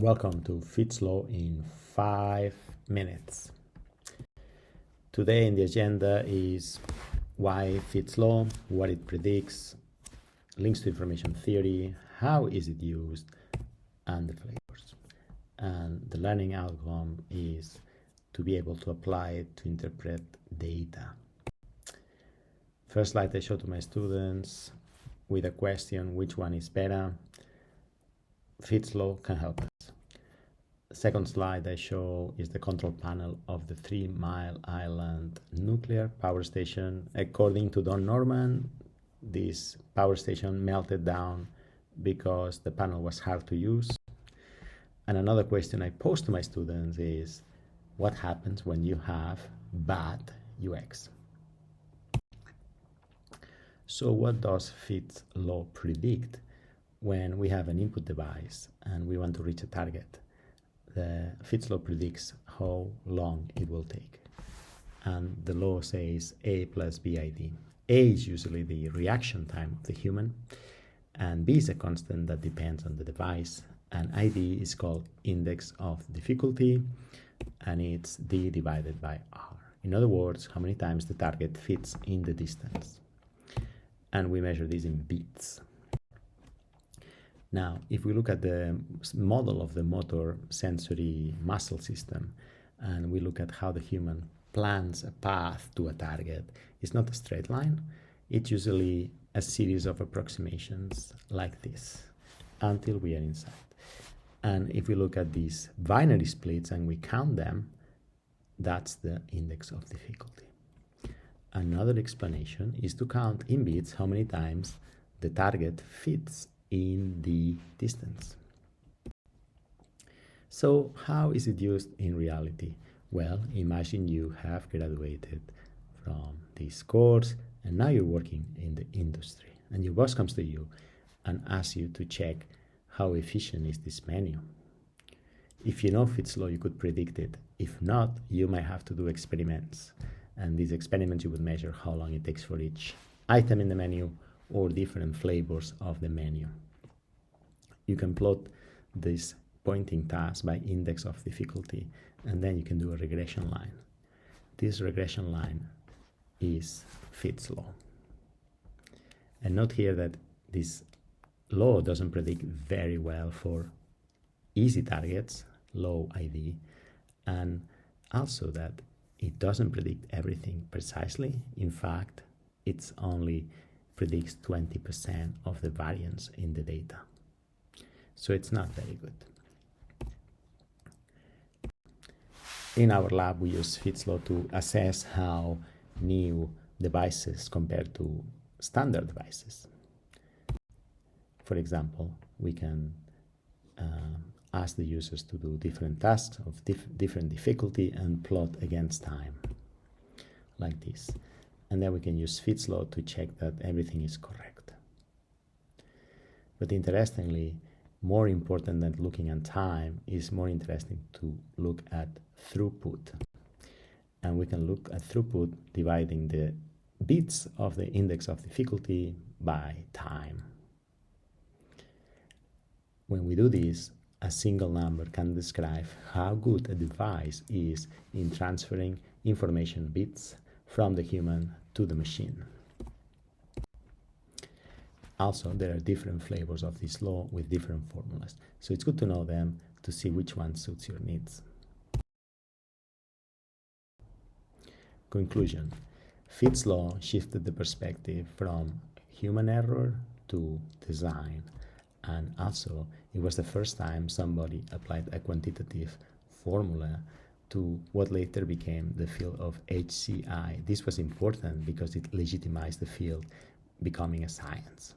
Welcome to Fitts Law in 5 minutes. Today in the agenda is why Fitts Law, what it predicts, links to information theory, how is it used, and the flavors. And the learning outcome is to be able to apply it to interpret data. First slide I show to my students with a question, which one is better? Fitts Law can help us. Second slide I show is the control panel of the 3 Mile Island nuclear power station. According to Don Norman, this power station melted down because the panel was hard to use. And another question I pose to my students is, what happens when you have bad UX? So what does Fitts Law predict when we have an input device and we want to reach a target? The Fitts Law predicts how long it will take. And the law says A plus BID. A is usually the reaction time of the human, and B is a constant that depends on the device, and ID is called index of difficulty, and it's D divided by R. In other words, how many times the target fits in the distance. And we measure this in beats. Now, if we look at the model of the motor sensory muscle system, and we look at how the human plans a path to a target, it's not a straight line. It's usually a series of approximations like this until we are inside. And if we look at these binary splits and we count them, that's the index of difficulty. Another explanation is to count in beats how many times the target fits in the distance. So how is it used in reality? Well, imagine you have graduated from this course and now you're working in the industry, and your boss comes to you and asks you to check how efficient is this menu. If you know Fitts Law, you could predict it. If not, you might have to do experiments, and these experiments you would measure how long it takes for each item in the menu or different flavors of the menu. You can plot this pointing task by index of difficulty, and then you can do a regression line. This regression line is Fitts Law. And note here that this law doesn't predict very well for easy targets, low ID, and also that it doesn't predict everything precisely. In fact, it only predicts 20% of the variance in the data. So it's not very good. In our lab, we use Fitts Law to assess how new devices compare to standard devices. For example, we can ask the users to do different tasks of different difficulty and plot against time, like this. And then we can use Fitts Law to check that everything is correct. But interestingly, more important than looking at time is more interesting to look at throughput. And we can look at throughput dividing the bits of the index of difficulty by time. When we do this, a single number can describe how good a device is in transferring information bits from the human to the machine. Also, there are different flavors of this law with different formulas, so it's good to know them to see which one suits your needs. Conclusion. Fitts Law shifted the perspective from human error to design, and also it was the first time somebody applied a quantitative formula to what later became the field of HCI. This was important because it legitimized the field becoming a science.